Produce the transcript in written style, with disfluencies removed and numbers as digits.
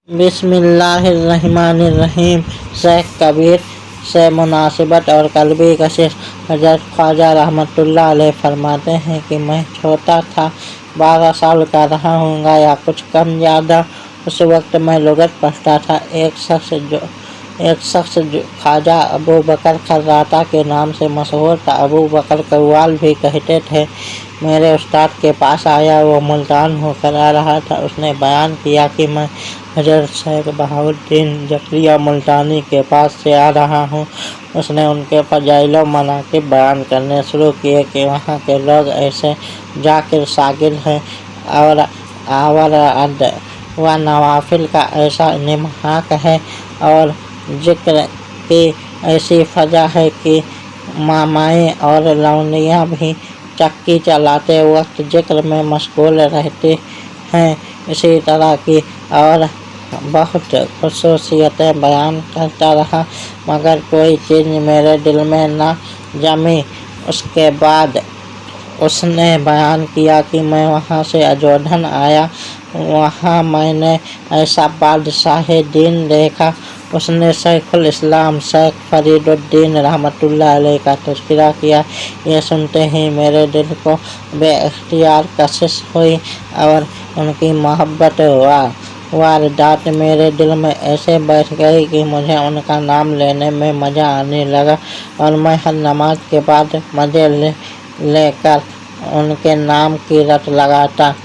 बिस्मिल्लाहिर्रहमानिर्रहीम। शेख कबीर से मुनासिबत और कल्बी कशिश। हज़रत ख्वाजा रहमतुल्लाह अलैह फरमाते हैं कि मैं छोटा था, 12 साल का रहा हूँगा या कुछ कम ज़्यादा। उस वक्त मैं लुग़त पढ़ता था। एक शख्स जो ख्वाजा अबू बकर खर्राता के नाम से मशहूर था, अबू बकर कव्वाल भी कहते थे, मेरे उस्ताद के पास आया। वो मुल्तान होकर आ रहा था। उसने बयान किया कि मैं हज़रत शेख बहाउद्दीन ज़करिया मुल्तानी के पास से आ रहा हूँ। उसने उनके फ़ज़ाइल व मनाक़िब बयान करने शुरू किए कि वहाँ के लोग ऐसे ज़ाकिर शागिर हैं और आवराद व नवाफिल का ऐसा निमहाक है और ज़िक्र की ऐसी फ़ज़ा है कि मामाएँ और लौंडियाँ भी चक्की चलाते वक्त ज़िक्र में मशगूल रहती हैं। इसी तरह की और बहुत ख़ुसूसियतें बयान करता रहा, मगर कोई चीज़ मेरे दिल में न जमी। उसके बाद उसने बयान किया कि मैं वहाँ से अजोधन आया। वहाँ मैंने ऐसा बादशाह दीन देखा। उसने शेखुल इस्लाम शेख फरीदुद्दीन रहमतुल्लाह अलैह का तज़किरा किया। ये सुनते ही मेरे दिल को बेइख्तियार कशिश हुई और उनकी मोहब्बत वारदात मेरे दिल में ऐसे बैठ गई कि मुझे उनका नाम लेने में मज़ा आने लगा और मैं हर नमाज के बाद मज़े लेकर उनके नाम की रट लगाता।